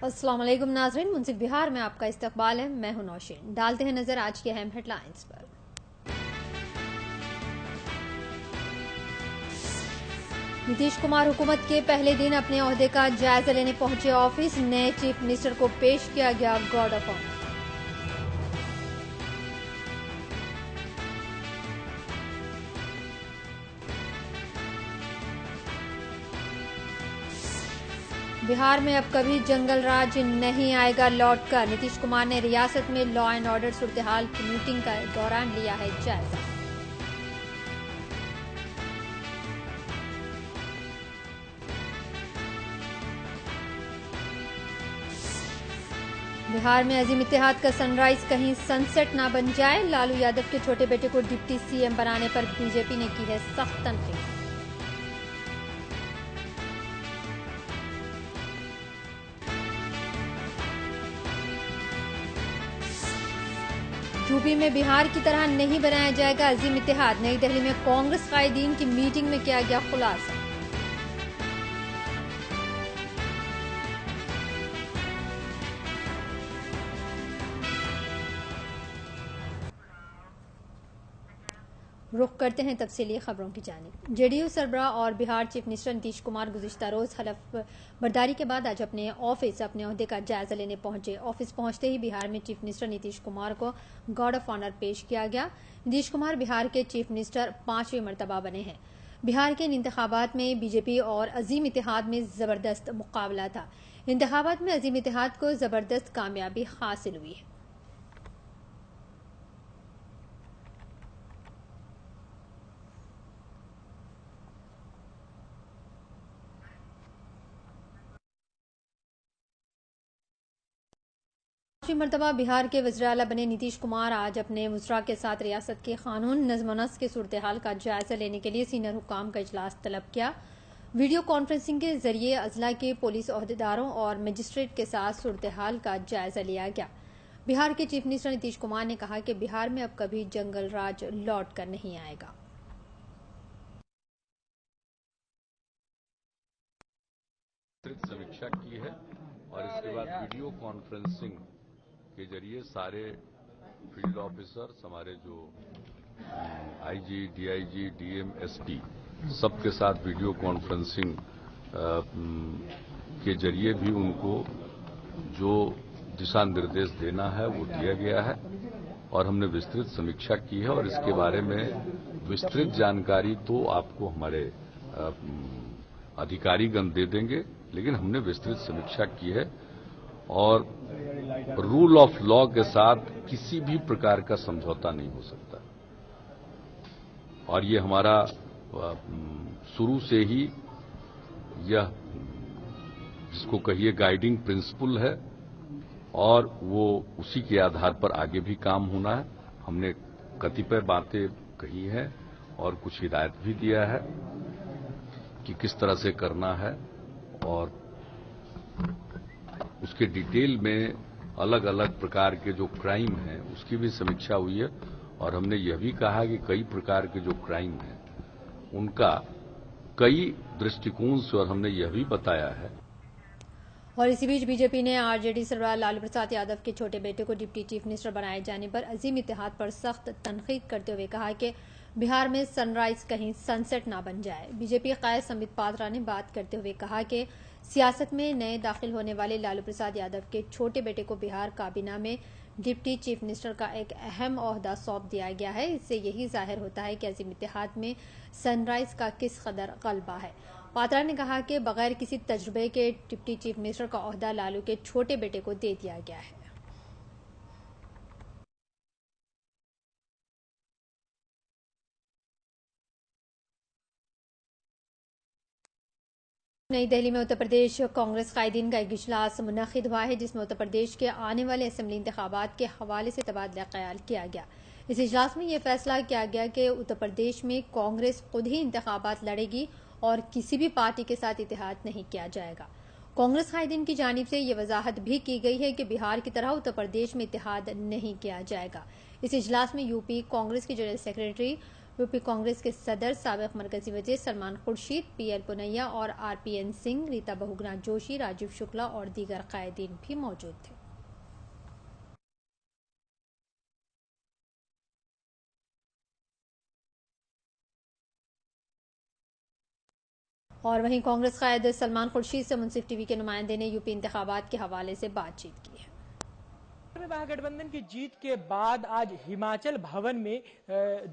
अस्सलाम वालेकुम नाज़रीन, मुंसिफ बिहार में आपका इस्तकबाल है। मैं हूं नौशीन। डालते हैं नजर आज की अहम हेडलाइंस पर। नीतीश कुमार हुकूमत के पहले दिन अपने ओहदे का जायजा लेने पहुंचे ऑफिस। नए चीफ मिनिस्टर को पेश किया गया गार्ड ऑफ ऑनर। बिहार में अब कभी जंगल राज नहीं आएगा लौट कर। नीतीश कुमार ने रियासत में लॉ एंड ऑर्डर सूरत हाल की मीटिंग के दौरान लिया है जायजा। बिहार में अजीम इत्तेहाद का सनराइज कहीं सनसेट ना बन जाए। लालू यादव के छोटे बेटे को डिप्टी सीएम बनाने पर बीजेपी ने की है सख्त तनकीद। यूपी में बिहार की तरह नहीं बनाया जाएगा अजीम इत्तेहाद। नई दिल्ली में कांग्रेस कायदीन की मीटिंग में किया गया खुलासा। रुख करते हैं तफसीली खबरों की जानिब। जेडीयू सरबराह और बिहार चीफ मिनिस्टर नीतीश कुमार गुज़िश्ता रोज हलफ बर्दारी के बाद आज अपने ओहदे का जायजा लेने पहुंचे। ऑफिस पहुंचते ही बिहार में चीफ मिनिस्टर नीतीश कुमार को गार्ड ऑफ ऑनर पेश किया गया। नीतीश कुमार बिहार के चीफ मिनिस्टर 5वीं मरतबा बने हैं। बिहार के इंतखाबात में बीजेपी और अजीम इत्तेहाद में जबरदस्त मुकाबला था। इंतखाबात में अजीम इत्तेहाद को जबरदस्त कामयाबी हासिल हुई है। मरतबा बिहार के वज़ीर आला बने नीतीश कुमार आज अपने वज़रा के साथ रियासत के कानून नज़्म नस्क़ की सूरत हाल का जायजा लेने के लिए सीनियर हुकाम का इजलास तलब किया। वीडियो कॉन्फ्रेंसिंग के जरिए अजला के पुलिस ओहदेदारों और मजिस्ट्रेट के साथ सूरत हाल का जायजा लिया गया। बिहार के चीफ मिनिस्टर नीतीश कुमार ने कहा कि बिहार में अब कभी जंगल राज लौट कर नहीं आएगा। समीक्षा की है और इसके बाद वीडियो कॉन्फ्रेंसिंग के जरिए सारे फील्ड ऑफिसर्स, हमारे जो आईजी, डीआईजी, डीएम, एसपी सबके साथ वीडियो कॉन्फ्रेंसिंग के जरिए भी उनको जो दिशा निर्देश देना है वो दिया गया है और हमने विस्तृत समीक्षा की है और इसके बारे में विस्तृत जानकारी तो आपको हमारे अधिकारीगण दे देंगे, लेकिन हमने विस्तृत समीक्षा की है और रूल ऑफ लॉ के साथ किसी भी प्रकार का समझौता नहीं हो सकता और ये हमारा शुरू से ही यह जिसको कहिए गाइडिंग प्रिंसिपल है और वो उसी के आधार पर आगे भी काम होना है। हमने कतिपय बातें कही हैं और कुछ हिदायत भी दिया है कि किस तरह से करना है और उसके डिटेल में अलग अलग प्रकार के जो क्राइम हैं उसकी भी समीक्षा हुई है और हमने यह भी कहा कि कई प्रकार के जो क्राइम हैं उनका कई दृष्टिकोण से, और हमने यह भी बताया है। और इसी बीच बीजेपी ने आरजेडी सरबराह लालू प्रसाद यादव के छोटे बेटे को डिप्टी चीफ मिनिस्टर बनाए जाने पर अजीम इत्तेहाद पर सख्त तनकीद करते हुए कहा कि बिहार में सनराइज कहीं सनसेट ना बन जाए। बीजेपी कायद संबित पात्रा ने बात करते हुए कहा कि सियासत में नए दाखिल होने वाले लालू प्रसाद यादव के छोटे बेटे को बिहार काबीना में डिप्टी चीफ मिनिस्टर का एक अहम ओहदा सौंप दिया गया है। इससे यही जाहिर होता है कि अजीम इत्तेहाद में सनराइज का किस कदर गलबा है। पात्रा ने कहा कि बगैर किसी तजुर्बे के डिप्टी चीफ मिनिस्टर का ओहदा लालू के छोटे बेटे को दे दिया गया है। नई दिल्ली में उत्तर प्रदेश कांग्रेस कायदीन का एक इजलास मुनक्किद हुआ है जिसमें उत्तर प्रदेश के आने वाले असेंबली इंतखाबात के हवाले से तबादला ख्याल किया गया। इस इजलास में यह फैसला किया गया कि उत्तर प्रदेश में कांग्रेस खुद ही इंतखाबात लड़ेगी और किसी भी पार्टी के साथ इत्तेहाद नहीं किया जाएगा। कांग्रेस कायदीन की जानिब से यह वजाहत भी की गई है कि बिहार की तरह उत्तर प्रदेश में इत्तेहाद नहीं किया जाएगा। इस इजलास में यूपी कांग्रेस के जनरल सेक्रेटरी यूपी कांग्रेस के सदर साबिक मरकजी वजीर सलमान खुर्शीद, पीएल पुनैया और आरपीएन सिंह, रीता बहुगुणा जोशी, राजीव शुक्ला और दीगर कायदीन भी मौजूद थे। और वहीं कांग्रेस कायद सलमान खुर्शीद से मुंसिफ टीवी के नुमाइंदे ने यूपी इंतखाबात के हवाले से बातचीत की है। महागठबंधन की जीत के बाद आज हिमाचल भवन में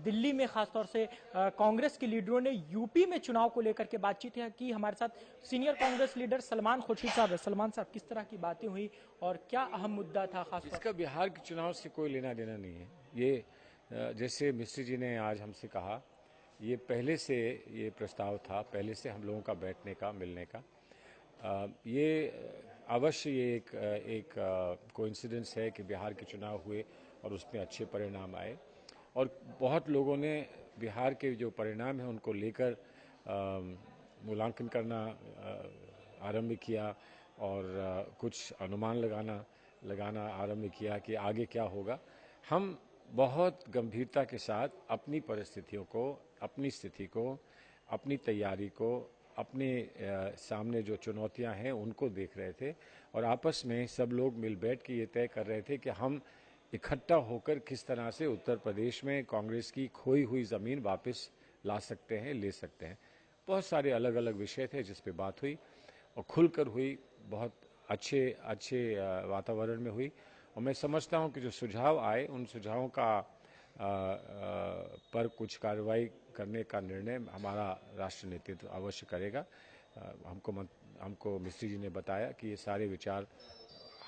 दिल्ली में खासतौर से कांग्रेस के लीडरों ने यूपी में चुनाव को लेकर के बातचीत की। हमारे साथ सीनियर कांग्रेस लीडर सलमान खुर्शीद साहब है। सलमान साहब, किस तरह की बातें हुई और क्या अहम मुद्दा था खास? इसका बिहार के चुनाव से कोई लेना देना नहीं है। ये जैसे मिस्त्री जी ने आज हमसे कहा, ये पहले से ये प्रस्ताव था, पहले से हम लोगों का बैठने का, मिलने का। ये अवश्य ये एक कोइंसिडेंस है कि बिहार के चुनाव हुए और उसमें अच्छे परिणाम आए और बहुत लोगों ने बिहार के जो परिणाम हैं उनको लेकर मूल्यांकन करना आरंभ किया और कुछ अनुमान लगाना आरंभ किया कि आगे क्या होगा। हम बहुत गंभीरता के साथ अपनी परिस्थितियों को, अपनी स्थिति को, अपनी तैयारी को, अपने सामने जो चुनौतियां हैं उनको देख रहे थे और आपस में सब लोग मिल बैठ के ये तय कर रहे थे कि हम इकट्ठा होकर किस तरह से उत्तर प्रदेश में कांग्रेस की खोई हुई ज़मीन वापस ला सकते हैं, ले सकते हैं। बहुत सारे अलग अलग विषय थे जिस पे बात हुई और खुलकर हुई, बहुत अच्छे वातावरण में हुई और मैं समझता हूं कि जो सुझाव आए उन सुझावों का पर कुछ कार्रवाई करने का निर्णय हमारा राष्ट्रीय नेतृत्व अवश्य करेगा। हमको मिस्त्री जी ने बताया कि ये सारे विचार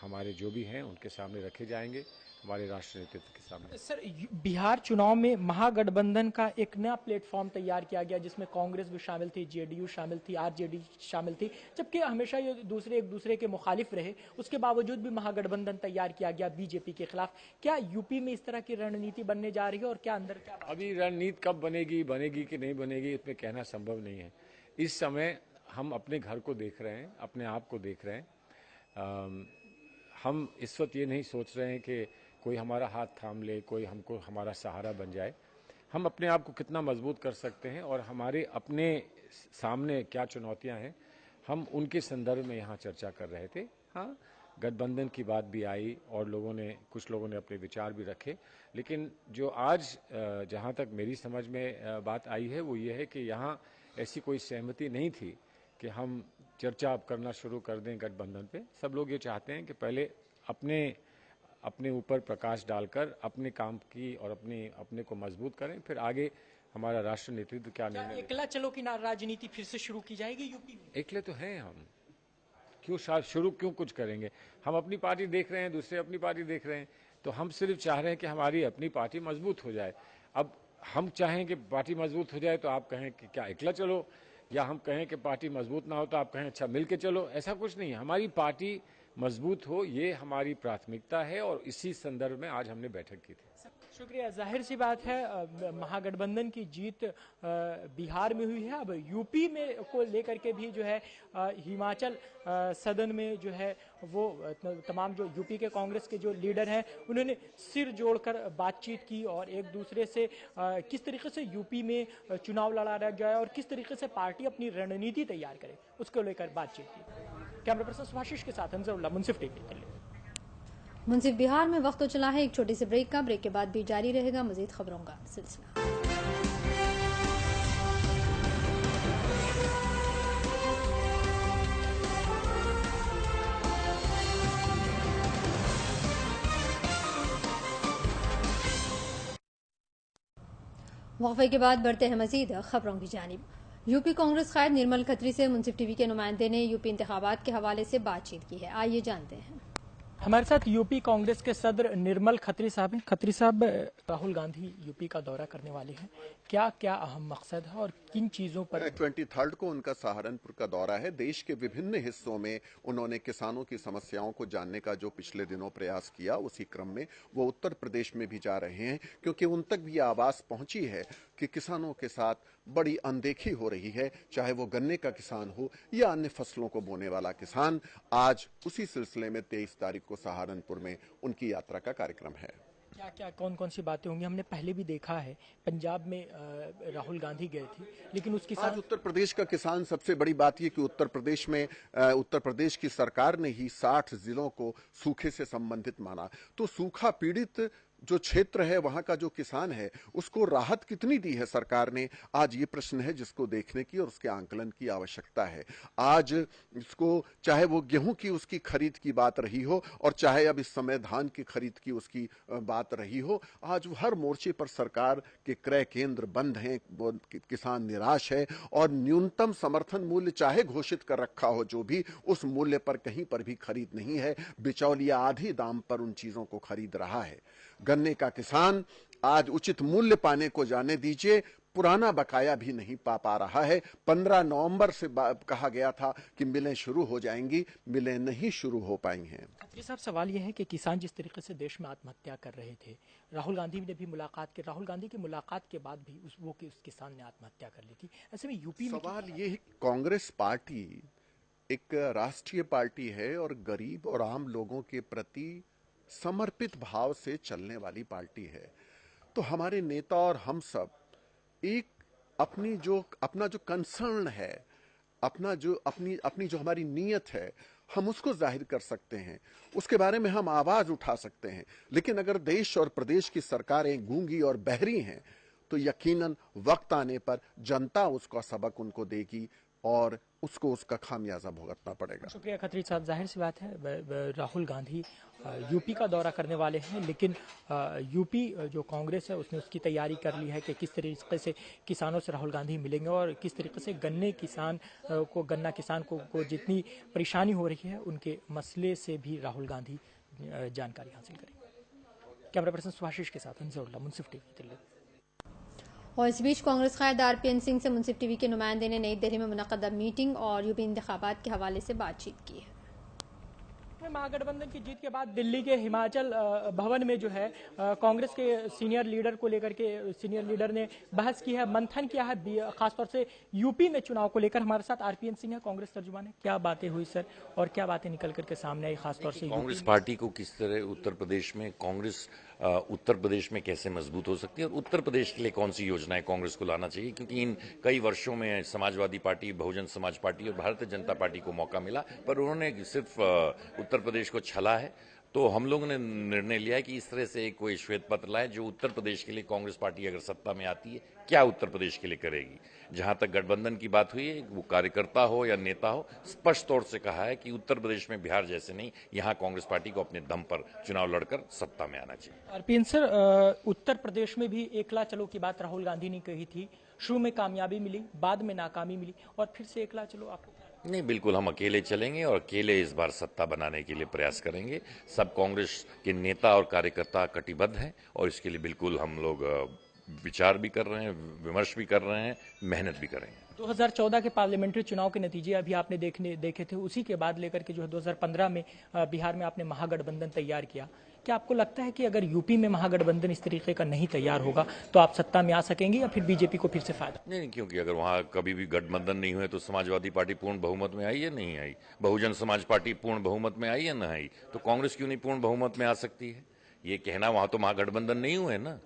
हमारे जो भी हैं उनके सामने रखे जाएंगे, हमारे राष्ट्रीय नेतृत्व के सामने। सर, बिहार चुनाव में महागठबंधन का एक नया प्लेटफॉर्म तैयार किया गया जिसमें कांग्रेस भी शामिल थी, जेडीयू शामिल थी, आरजेडी शामिल थी, जबकि हमेशा ये एक दूसरे के मुखालिफ रहे। उसके बावजूद भी महागठबंधन तैयार किया गया बीजेपी के खिलाफ। क्या यूपी में इस तरह की रणनीति बनने जा रही है और क्या अंदर क्या? अभी रणनीति कब बनेगी कि नहीं बनेगी इसमें कहना संभव नहीं है। इस समय हम अपने घर को देख रहे हैं, अपने आप को देख रहे हैं। हम इस वक्त ये नहीं सोच रहे हैं कि कोई हमारा हाथ थाम ले, कोई हमको हमारा सहारा बन जाए। हम अपने आप को कितना मजबूत कर सकते हैं और हमारे अपने सामने क्या चुनौतियां हैं, हम उनके संदर्भ में यहाँ चर्चा कर रहे थे। हाँ, गठबंधन की बात भी आई और कुछ लोगों ने अपने विचार भी रखे, लेकिन जो आज जहाँ तक मेरी समझ में बात आई है वो ये है कि यहाँ ऐसी कोई सहमति नहीं थी कि हम चर्चा अब करना शुरू कर दें गठबंधन पे। सब लोग ये चाहते हैं कि पहले अपने ऊपर प्रकाश डालकर अपने काम की और अपने को मजबूत करें, फिर आगे हमारा राष्ट्रीय नेतृत्व क्या निर्णय। एकला चलो की राजनीति फिर से शुरू की जाएगी यूपी में? एकले तो हैं हम, क्यों कुछ करेंगे? हम अपनी पार्टी देख रहे हैं, दूसरे अपनी पार्टी देख रहे हैं, तो हम सिर्फ चाह रहे हैं कि हमारी अपनी पार्टी मजबूत हो जाए। अब हम चाहें कि पार्टी मजबूत हो जाए तो आप कहें कि क्या एकला चलो, या हम कहें कि पार्टी मजबूत ना हो तो आप कहें अच्छा मिल के चलो। ऐसा कुछ नहीं है। हमारी पार्टी मजबूत हो ये हमारी प्राथमिकता है और इसी संदर्भ में आज हमने बैठक की थी। शुक्रिया। जाहिर सी बात है महागठबंधन की जीत बिहार में हुई है। अब यूपी में को लेकर के भी जो है हिमाचल सदन में जो है वो तमाम जो यूपी के कांग्रेस के जो लीडर हैं उन्होंने सिर जोड़कर बातचीत की और एक दूसरे से किस तरीके से यूपी में चुनाव लड़ा जाए और किस तरीके से पार्टी अपनी रणनीति तैयार करे उसको लेकर बातचीत की। कैमरा पर्सन सुभाषिश के साथ अंजरुल्लाह, मुंसिफ टीवी दिल्ली। मुंसिफ, बिहार में वक्त तो चला है एक छोटे से ब्रेक का। ब्रेक के बाद भी जारी रहेगा मजीद खबरों का सिलसिला। वक्फे के बाद बढ़ते हैं मजीद खबरों की जानिब। यूपी कांग्रेस कायद निर्मल खत्री से मुंसिफ टीवी के नुमाइंदे ने यूपी इंतखाबात के हवाले से बातचीत की है। आइए जानते हैं। हमारे साथ यूपी कांग्रेस के सदर निर्मल खत्री साहब हैं। खत्री साहब, राहुल गांधी यूपी का दौरा करने वाले हैं, क्या क्या अहम मकसद है और किन चीजों पर? 23 को उनका सहारनपुर का दौरा है। देश के विभिन्न हिस्सों में उन्होंने किसानों की समस्याओं को जानने का जो पिछले दिनों प्रयास किया, उसी क्रम में वो उत्तर प्रदेश में भी जा रहे हैं, क्योंकि उन तक भी आवाज पहुंची है कि किसानों के साथ बड़ी अनदेखी हो रही है, चाहे वो गन्ने का किसान हो या अन्य फसलों को बोने वाला किसान। आज उसी सिलसिले में 23 तारीख को सहारनपुर में उनकी यात्रा का कार्यक्रम है। क्या क्या कौन कौन सी बातें होंगी? हमने पहले भी देखा है पंजाब में राहुल गांधी गए थे, लेकिन उसके साथ आज उत्तर प्रदेश का किसान, सबसे बड़ी बात यह कि उत्तर प्रदेश की सरकार ने ही 60 जिलों को सूखे से संबंधित माना। तो सूखा पीड़ित जो क्षेत्र है, वहां का जो किसान है, उसको राहत कितनी दी है सरकार ने, आज ये प्रश्न है जिसको देखने की और उसके आंकलन की आवश्यकता है। आज इसको, चाहे वो गेहूं की उसकी खरीद की बात रही हो और चाहे अब इस समय धान की खरीद की उसकी बात रही हो, आज हर मोर्चे पर सरकार के क्रय केंद्र बंद हैं, किसान निराश है और न्यूनतम समर्थन मूल्य चाहे घोषित कर रखा हो जो भी, उस मूल्य पर कहीं पर भी खरीद नहीं है। बिचौलिया आधी दाम पर उन चीजों को खरीद रहा है। गन्ने का किसान आज उचित मूल्य पाने को जाने दीजिए, पुराना बकाया भी नहीं पा रहा है। 15 नवंबर से कहा गया था कि मिलें शुरू हो जाएंगी, मिलें नहीं शुरू हो पाई हैं। खत्री साहब, सवाल यह है कि किसान जिस तरीके से देश में आत्महत्या कर रहे थे, राहुल गांधी ने भी मुलाकात की, राहुल गांधी की मुलाकात के बाद भी उस किसान ने आत्महत्या कर ली थी। ऐसे में यूपी में सवाल ये है, कांग्रेस पार्टी एक राष्ट्रीय पार्टी है और गरीब और आम लोगों के प्रति समर्पित भाव से चलने वाली पार्टी है। तो हमारे नेता और हम सब एक अपना जो कंसर्न है, अपनी जो हमारी नीयत है, हम उसको जाहिर कर सकते हैं, उसके बारे में हम आवाज उठा सकते हैं। लेकिन अगर देश और प्रदेश की सरकारें गूंगी और बहरी हैं, तो यकीनन वक्त आने पर जनता उसका सबक उनको देगी और उसको उसका खामियाजा भुगतना पड़ेगा। शुक्रिया खत्री साहब। जाहिर सी बात है राहुल गांधी यूपी का दौरा करने वाले हैं, लेकिन यूपी जो कांग्रेस है उसने उसकी तैयारी कर ली है कि किस तरीके से किसानों से राहुल गांधी मिलेंगे और किस तरीके से गन्ना किसान को जितनी परेशानी हो रही है उनके मसले से भी राहुल गांधी जानकारी हासिल करेंगे। कैमरा पर्सन सुभाषिश के साथ अंजरुल्लाह, मुंसिफ टीवी, दिल्ली। और इस बीच कांग्रेस कायद आरपीएन सिंह से मुंसिफ टीवी के नुमाइंदे ने नई दिल्ली में मुनक्कदा मीटिंग और यूपी इंतखाबात के हवाले से बातचीत की है। महागठबंधन की जीत के बाद दिल्ली के हिमाचल भवन में जो है कांग्रेस के सीनियर लीडर को लेकर के सीनियर लीडर ने बहस की है, मंथन किया है, खासतौर से यूपी में चुनाव को लेकर। हमारे साथ आरपीएन सिंह है, कांग्रेस तर्जुमान है। क्या बातें हुई सर और क्या बातें निकल करके सामने आई, खासतौर से कांग्रेस पार्टी को किस तरह उत्तर प्रदेश में उत्तर प्रदेश में कैसे मजबूत हो सकती है और उत्तर प्रदेश के लिए कौन सी योजनाएं कांग्रेस को लाना चाहिए, क्योंकि इन कई वर्षों में समाजवादी पार्टी, बहुजन समाज पार्टी और भारतीय जनता पार्टी को मौका मिला, पर उन्होंने सिर्फ उत्तर प्रदेश को छला है। तो हम लोगों ने निर्णय लिया है कि इस तरह से कोई श्वेत पत्र लाए जो उत्तर प्रदेश के लिए कांग्रेस पार्टी अगर सत्ता में आती है क्या उत्तर प्रदेश के लिए करेगी। जहां तक गठबंधन की बात हुई है, वो कार्यकर्ता हो या नेता हो, स्पष्ट तौर से कहा है कि उत्तर प्रदेश में बिहार जैसे नहीं, यहां कांग्रेस पार्टी को अपने दम पर चुनाव लड़कर सत्ता में आना चाहिए। आरपीएन सर, उत्तर प्रदेश में भी एकला चलो की बात राहुल गांधी ने कही थी, शुरू में कामयाबी मिली, बाद में नाकामी मिली और फिर से एकला चलो। आपको नहीं, बिल्कुल हम अकेले चलेंगे और अकेले इस बार सत्ता बनाने के लिए प्रयास करेंगे। सब कांग्रेस के नेता और कार्यकर्ता कटिबद्ध हैं और इसके लिए बिल्कुल हम लोग विचार भी कर रहे हैं, विमर्श भी कर रहे हैं, मेहनत भी करेंगे। 2014 के पार्लियामेंट्री चुनाव के नतीजे अभी आपने देखे थे, उसी के बाद लेकर के जो है 2015 में बिहार में आपने महागठबंधन तैयार किया। क्या आपको लगता है कि अगर यूपी में महागठबंधन इस तरीके का नहीं तैयार होगा तो आप सत्ता में आ सकेंगे या फिर बीजेपी को फिर से फायदा? नहीं, क्योंकि अगर वहां कभी भी गठबंधन नहीं हुए तो समाजवादी पार्टी पूर्ण बहुमत में आई या नहीं आई, बहुजन समाज पार्टी पूर्ण बहुमत में आई या नहीं आई, तो कांग्रेस क्यों नहीं पूर्ण बहुमत में आ सकती है? ये कहना वहां तो महागठबंधन नहीं हुए ना।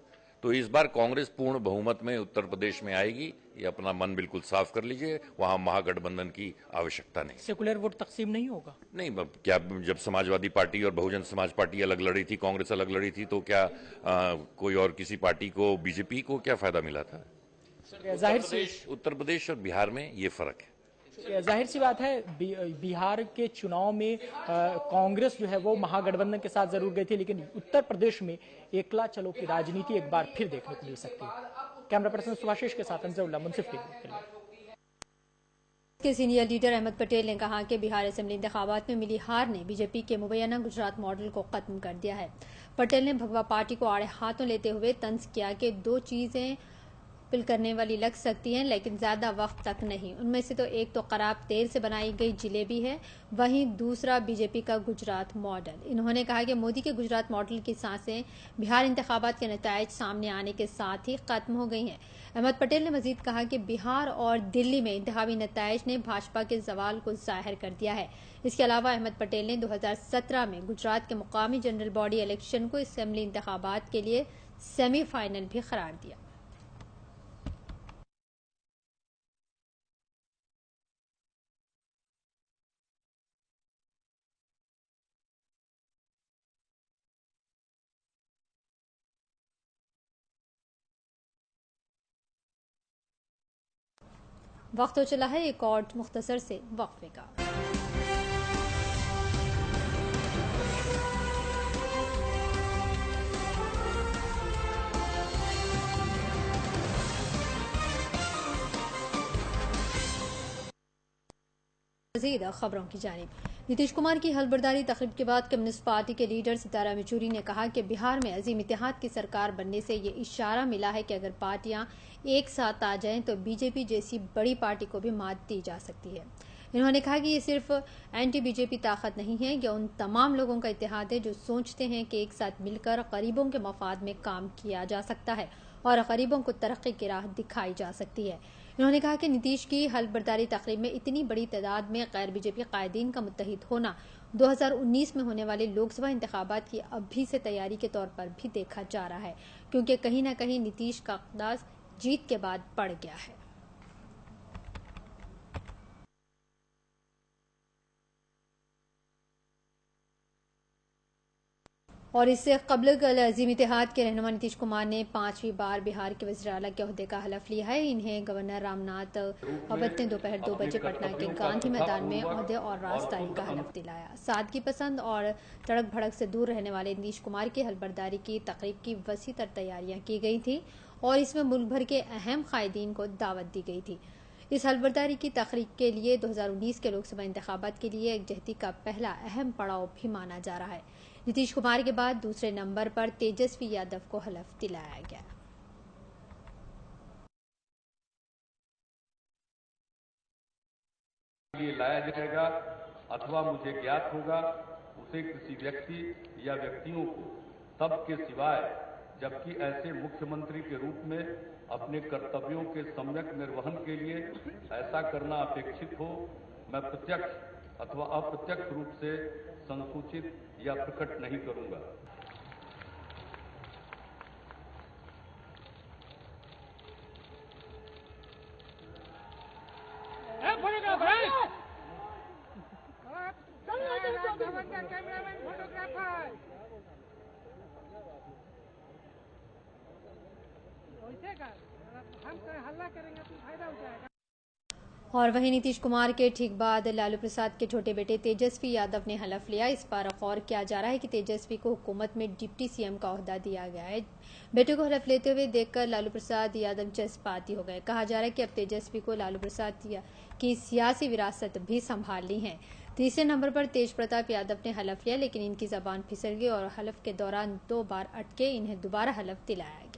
तो इस बार कांग्रेस पूर्ण बहुमत में उत्तर प्रदेश में आएगी, ये अपना मन बिल्कुल साफ कर लीजिए, वहां महागठबंधन की आवश्यकता नहीं। सेकुलर वोट तकसीम नहीं होगा? नहीं, क्या जब समाजवादी पार्टी और बहुजन समाज पार्टी अलग लड़ी थी, कांग्रेस अलग लड़ी थी, तो क्या कोई और किसी पार्टी को, बीजेपी को क्या फायदा मिला था? उत्तर प्रदेश और बिहार में ये फर्क है। जाहिर सी बात है बिहार के चुनाव में कांग्रेस जो है वो महागठबंधन के साथ जरूर गई थी, लेकिन उत्तर प्रदेश में एकला चलो की राजनीति एक बार फिर देखने को मिल सकती है। कैमरा पर्सन सुभाषिश के साथ अंजरुल्लाह, मुंसिफ टीवी। के सीनियर लीडर अहमद पटेल ने कहा कि बिहार असेंबली इंतखाबात में मिली हार ने बीजेपी के मुबैना गुजरात मॉडल को खत्म कर दिया है। पटेल ने भगवा पार्टी को आड़े हाथों लेते हुए तंज किया कि दो चीजें मुश्किल करने वाली लग सकती हैं, लेकिन ज्यादा वक्त तक नहीं। उनमें से तो एक तो खराब तेल से बनाई गई जिलेबी है, वहीं दूसरा बीजेपी का गुजरात मॉडल। इन्होंने कहा कि मोदी के गुजरात मॉडल की सांसें बिहार इंतखाबात के नतायज सामने आने के साथ ही खत्म हो गई हैं। अहमद पटेल ने मजीद कहा कि बिहार और दिल्ली में इंतखाबी नतायज ने भाजपा के जवाल को जाहिर कर दिया है। इसके अलावा अहमद पटेल ने 2017 में गुजरात के मुकामी जनरल बॉडी इलेक्शन को असेंबली इंतखाबात के लिए सेमीफाइनल भी करार दिया। वक्त हो चला है एक और मुख्तसर से वक्फे का। मज़ीद खबरों की जानिब। नीतीश कुमार की हलबरदारी तकरीब के बाद कम्युनिस्ट पार्टी के लीडर सितारा येचुरी ने कहा कि बिहार में अजीम इत्तेहाद की सरकार बनने से ये इशारा मिला है कि अगर पार्टियां एक साथ आ जाएं तो बीजेपी जैसी बड़ी पार्टी को भी मात दी जा सकती है। इन्होंने कहा कि ये सिर्फ एंटी बीजेपी ताकत नहीं है, यह उन तमाम लोगों का इत्तेहाद है जो सोचते हैं कि एक साथ मिलकर गरीबों के मफाद में काम किया जा सकता है और गरीबों को तरक्की की राह दिखाई जा सकती है। उन्होंने कहा कि नीतीश की हलबरदारी तकरीब में इतनी बड़ी तादाद में गैर बीजेपी कायदीन का मुत्तहिद होना 2019 में होने वाले लोकसभा इंतखाबात की अभी से तैयारी के तौर पर भी देखा जा रहा है, क्योंकि कहीं न कहीं नीतीश का अंदाज जीत के बाद बढ़ गया है। और इससे कबल कल अजीम इत्तेहाद के रहनुमा नीतीश कुमार ने 5वीं बार बिहार के वज़ीर आला के ओहदे का हलफ लिया है। इन्हें गवर्नर रामनाथ अवध ने दोपहर 2 बजे पटना के गांधी मैदान में ओहदे और राजदारी का हलफ दिलाया। सादगी पसंद और तड़क भड़क से दूर रहने वाले नीतीश कुमार की हलबरदारी की तकरीब की वसी तर तैयारियां की गई थी और इसमें मुल्क भर के अहम कायदीन को दावत दी गई थी। इस हलबरदारी की तकरीब के लिए 2019 के लोकसभा इंतखाबात के लिए एकजहती का पहला अहम पड़ाव भी माना जा रहा है। नीतीश कुमार के बाद दूसरे नंबर पर तेजस्वी यादव को हलफ दिलाया गया। लिए लाया जाएगा अथवा मुझे ज्ञात होगा उसे किसी व्यक्ति या व्यक्तियों को तब के सिवाय जबकि ऐसे मुख्यमंत्री के रूप में अपने कर्तव्यों के सम्यक निर्वहन के लिए ऐसा करना अपेक्षित हो, मैं प्रत्यक्ष अथवा अप्रत्यक्ष रूप से संसूचित या प्रकट नहीं करूंगा। और वहीं नीतीश कुमार के ठीक बाद लालू प्रसाद के छोटे बेटे तेजस्वी यादव ने हलफ लिया। इस पर गौर किया जा रहा है कि तेजस्वी को हुकूमत में डिप्टी सीएम का ओहदा दिया गया है। बेटे को हलफ लेते हुए देखकर लालू प्रसाद यादव जज्बाती हो गए। कहा जा रहा है कि अब तेजस्वी को लालू प्रसाद की सियासी विरासत भी संभालनी है। तीसरे नंबर पर तेज प्रताप यादव ने हलफ लिया, लेकिन इनकी जबान फिसल गई और हलफ के दौरान 2 बार अटके इन्हें दोबारा हलफ दिलाया गया।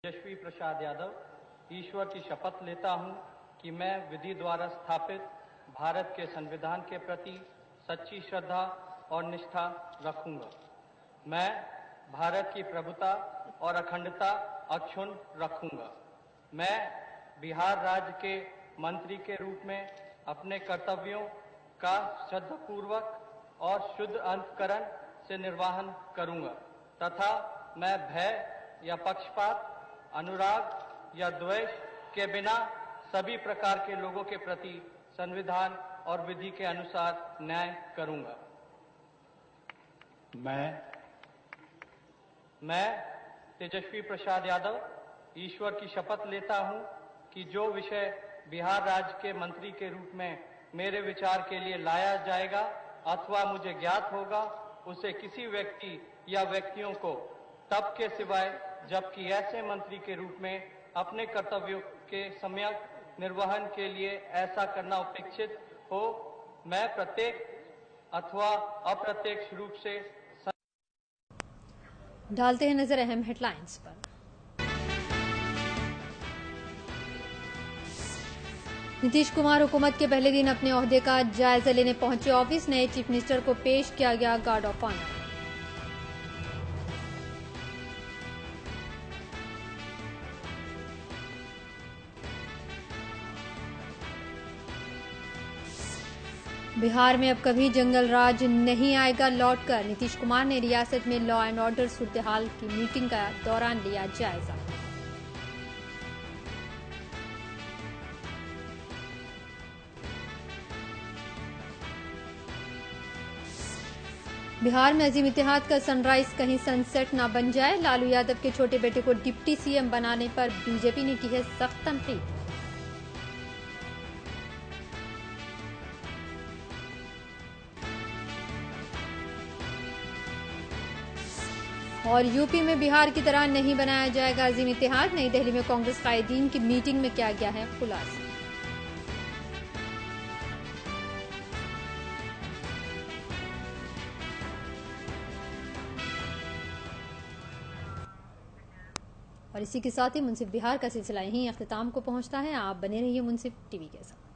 तेजस्वी प्रसाद यादव ईश्वर की शपथ लेता हूं कि मैं विधि द्वारा स्थापित भारत के संविधान के प्रति सच्ची श्रद्धा और निष्ठा रखूंगा। मैं भारत की प्रभुता और अखंडता अक्षुण्ण रखूंगा। मैं बिहार राज्य के मंत्री के रूप में अपने कर्तव्यों का श्रद्धापूर्वक और शुद्ध अंतःकरण से निर्वहन करूंगा तथा मैं भय या पक्षपात, अनुराग या द्वेष के बिना सभी प्रकार के लोगों के प्रति संविधान और विधि के अनुसार न्याय करूंगा। मैं तेजस्वी प्रसाद यादव ईश्वर की शपथ लेता हूं कि जो विषय बिहार राज्य के मंत्री के रूप में मेरे विचार के लिए लाया जाएगा अथवा मुझे ज्ञात होगा उसे किसी व्यक्ति या व्यक्तियों को तब के सिवाय जबकि ऐसे मंत्री के रूप में अपने कर्तव्यों के सम्यक निर्वहन के लिए ऐसा करना अपेक्षित हो, मैं प्रत्येक अथवा अप्रत्यक्ष रूप से डालते हैं नजर अहम हेडलाइंस पर। नीतीश कुमार हुकूमत के पहले दिन अपने ओहदे का जायजा लेने पहुंचे ऑफिस। नए चीफ मिनिस्टर को पेश किया गया गार्ड ऑफ ऑनर। बिहार में अब कभी जंगल राज नहीं आएगा लौटकर। नीतीश कुमार ने रियासत में लॉ एंड ऑर्डर सूरत-ए-हाल की मीटिंग का दौरान लिया जायजा। बिहार में अजीम इत्तेहाद का सनराइज कहीं सनसेट ना बन जाए। लालू यादव के छोटे बेटे को डिप्टी सीएम बनाने पर बीजेपी ने की है सख्त तनकीद। और यूपी में बिहार की तरह नहीं बनाया जाएगा अजीम इत्तेहाद। नई दिल्ली में कांग्रेस कायदीन की मीटिंग में किया गया है खुलासा। और इसी के साथ ही मुंसिफ बिहार का सिलसिला यहीं अख्तिताम को पहुंचता है। आप बने रहिए मुंसिफ टीवी के साथ।